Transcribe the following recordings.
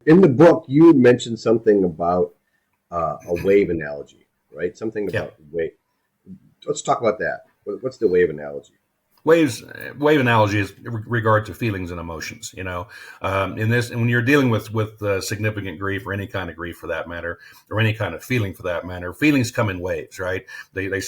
In the book, you mentioned something about a wave analogy, right? Something Yeah. about wave. Let's talk about that. What's the wave analogy? Waves wave analogy is regard to feelings and emotions. In this, and when you're dealing with significant grief or any kind of grief for that matter, or any kind of feeling for that matter, feelings come in waves, right? You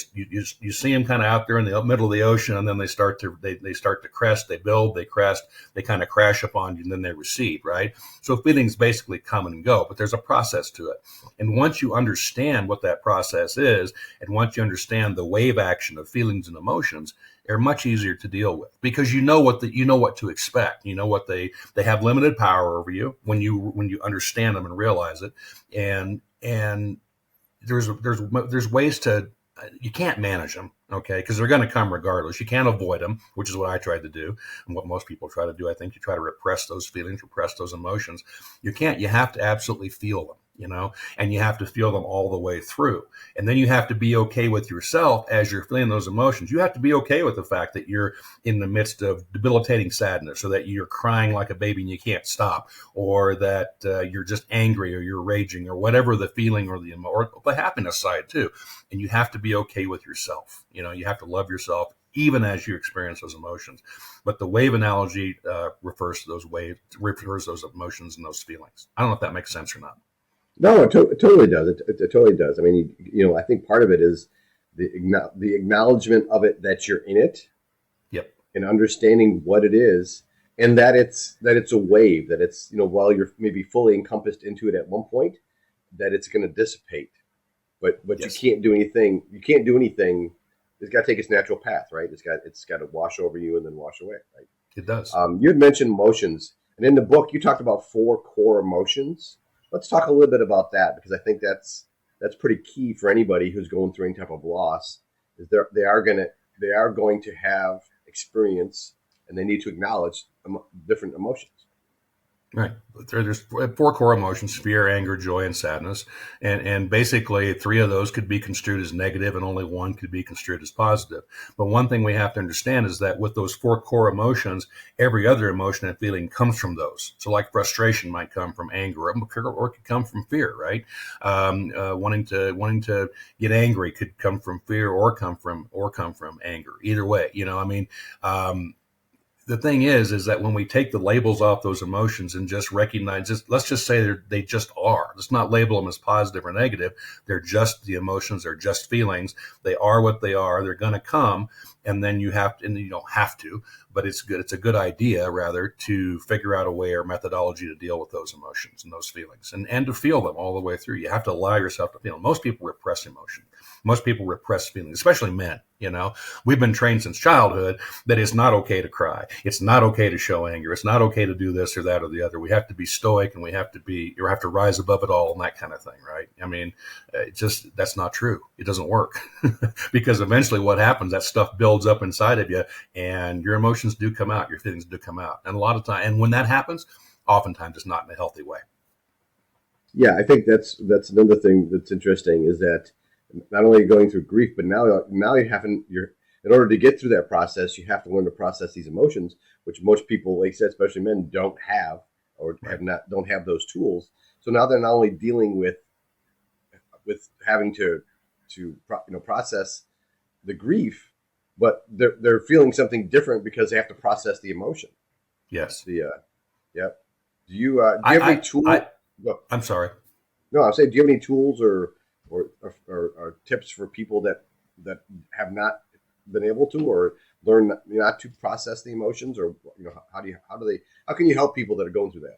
see them kind of out there in the middle of the ocean, and then they start to crest, they build, they crest, they kind of crash upon you, and then they recede, right? So feelings basically come and go, but there's a process to it. And once you understand what that process is, and once you understand the wave action of feelings and emotions, they're much easier to deal with because you know what to expect. You know what they have limited power over you when you understand them and realize it. And there's ways to you can't manage them, okay, because they're going to come regardless. You can't avoid them, which is what I tried to do and what most people try to do. I think you try to repress those feelings, repress those emotions. You can't. You have to absolutely feel them, and you have to feel them all the way through. And then you have to be okay with yourself as you're feeling those emotions. You have to be okay with the fact that you're in the midst of debilitating sadness, or that you're crying like a baby and you can't stop, or that you're just angry, or you're raging, or whatever the feeling or the happiness side too. And you have to be okay with yourself. You have to love yourself even as you experience those emotions. But the wave analogy refers to those emotions and those feelings. I don't know if that makes sense or not. No, it totally does. It totally does. I mean, I think part of it is the acknowledgement of it, that you're in it, Yep. and understanding what it is, and that it's a wave, that it's, while you're maybe fully encompassed into it at one point, that it's going to dissipate. But you Yes. can't do anything. You can't do anything. It's got to take its natural path, right? It's got to wash over you and then wash away, right? It does. You had mentioned emotions, and in the book you talked about 4 core emotions. Let's talk a little bit about that, because I think that's pretty key for anybody who's going through any type of loss. Is they are going to have experience, and they need to acknowledge different emotions. Right. There's 4 core emotions: fear, anger, joy, and sadness. And basically, 3 of those could be construed as negative, and only 1 could be construed as positive. But one thing we have to understand is that with those 4 core emotions, every other emotion and feeling comes from those. So, like frustration might come from anger, or it could come from fear, right? Wanting to get angry could come from fear, or come from anger. Either way, I mean. The thing is that when we take the labels off those emotions and just recognize, let's just say they just are. Let's not label them as positive or negative. They're just the emotions. They're just feelings. They are what they are. They're going to come, and then you don't have to, but it's good. It's a good idea, rather, to figure out a way or methodology to deal with those emotions and those feelings, and to feel them all the way through. You have to allow yourself to feel them. Most people repress emotion. Most people repress feelings, especially men. We've been trained since childhood that it's not okay to cry. It's not okay to show anger. It's not okay to do this or that or the other. We have to be stoic, and we have to rise above it all, and that kind of thing, right? I mean, that's not true. It doesn't work because eventually what happens, that stuff builds up inside of you, and your emotions do come out, your feelings do come out. And a lot of time, and when that happens, oftentimes it's not in a healthy way. Yeah, I think that's another thing that's interesting, is that not only are you going through grief, but now you're in order to get through that process, you have to learn to process these emotions, which most people, like I said, especially men, don't have, or Right. have not don't have those tools. So now they're not only dealing with having to process the grief, but they're feeling something different because they have to process the emotion. Yes. The Yeah. Do you have any I, I, I, tool? Go. I'm sorry. No, I'm saying, do you have any tools or tips for people that have not been able to, or learn not to process the emotions, or how can you help people that are going through that?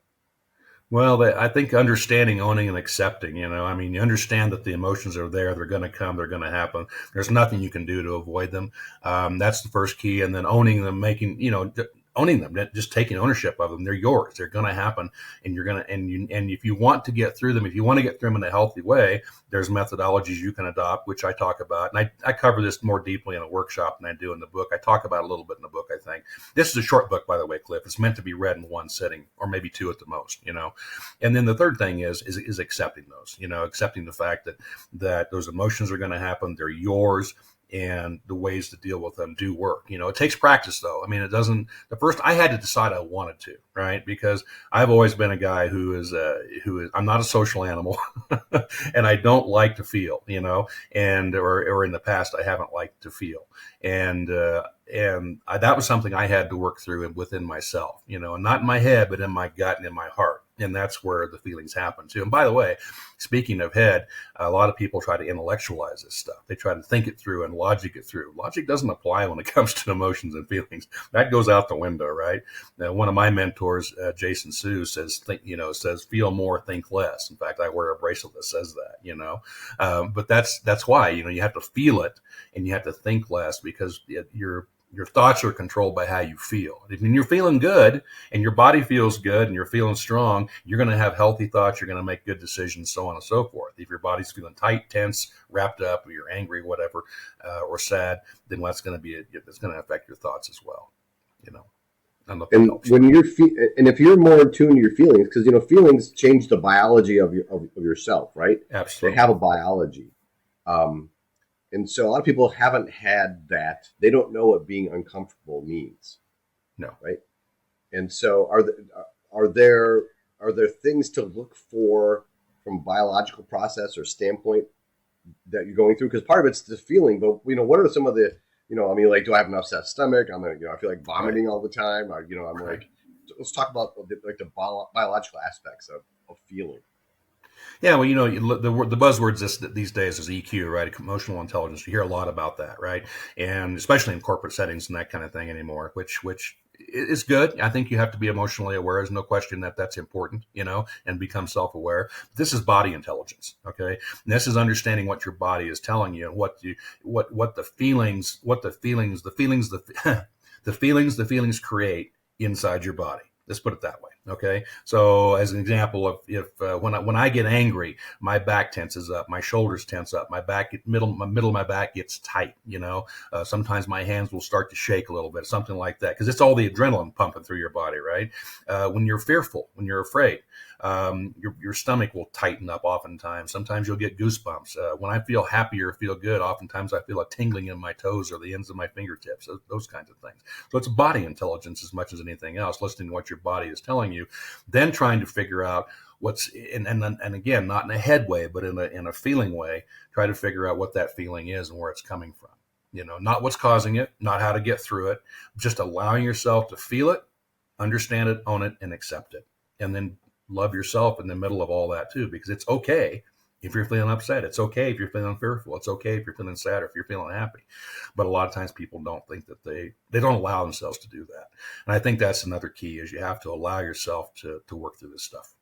Well, I think understanding, owning, and accepting. I mean, you understand that the emotions are there; they're going to come, they're going to happen. There's nothing you can do to avoid them. That's the first key, and then owning them, owning them, just taking ownership of them. They're yours. They're going to happen, and you're going to, and if you want to get through them, if you want to get through them in a healthy way, there's methodologies you can adopt, which I talk about, and I cover this more deeply in a workshop than I do in the book. I talk about it a little bit in the book. I think this is a short book, by the way, Cliff. It's meant to be read in one sitting, or maybe 2 at the most. And then the third thing is accepting those. Accepting the fact that those emotions are going to happen. They're yours. and the ways to deal with them do work. It takes practice though. I mean, it doesn't, the first I had to decide I wanted to, right? Because I've always been a guy who is, I'm not a social animal and I don't like to feel, or in the past, I haven't liked to feel. That was something I had to work through within myself, and not in my head, but in my gut and in my heart. And that's where the feelings happen too. And by the way, speaking of head, a lot of people try to intellectualize this stuff. They try to think it through and logic it through. Logic doesn't apply when it comes to emotions and feelings. That goes out the window, right? One of my mentors, Jason Su, says, says feel more, think less. In fact, I wear a bracelet that says that, but that's why, you have to feel it and you have to think less, because your thoughts are controlled by how you feel. If you're feeling good and your body feels good and you're feeling strong, you're going to have healthy thoughts. You're going to make good decisions, so on and so forth. If your body's feeling tight, tense, wrapped up, or you're angry, whatever, or sad, then it's going to affect your thoughts as well. And when and if you're more in tune to your feelings, because feelings change the biology of yourself, right? Absolutely, they have a biology. And so a lot of people haven't had that. They don't know what being uncomfortable means. No. Right. And so are there things to look for from a biological process or standpoint that you're going through? Because part of it's the feeling, but what are some of the, do I have an upset stomach? I feel like vomiting all the time. Let's talk about the biological aspects of feeling. Yeah, well, the buzzwords these days is EQ, right? Emotional intelligence. You hear a lot about that, right? And especially in corporate settings and that kind of thing anymore, which is good. I think you have to be emotionally aware. There's no question that that's important, and become self-aware. This is body intelligence, okay? And this is understanding what your body is telling you, and what the feelings create inside your body. Let's put it that way. Okay. So as an example, if when I get angry, my back tenses up, my shoulders tense up, my middle of my back gets tight. Sometimes my hands will start to shake a little bit, something like that, because it's all the adrenaline pumping through your body, right? When you're fearful, when you're afraid, your stomach will tighten up. Oftentimes, sometimes you'll get goosebumps. When I feel happy or feel good, oftentimes I feel a tingling in my toes or the ends of my fingertips. Those kinds of things. So it's body intelligence as much as anything else. Listening to what your body is telling you, then trying to figure out what's and again, not in a head way, but in a feeling way. Try to figure out what that feeling is and where it's coming from. Not what's causing it, not how to get through it. Just allowing yourself to feel it, understand it, own it, and accept it, and then love yourself in the middle of all that too, because it's okay if you're feeling upset. It's okay if you're feeling fearful. It's okay if you're feeling sad or if you're feeling happy. But a lot of times people don't think that they don't allow themselves to do that. And I think that's another key, is you have to allow yourself to work through this stuff.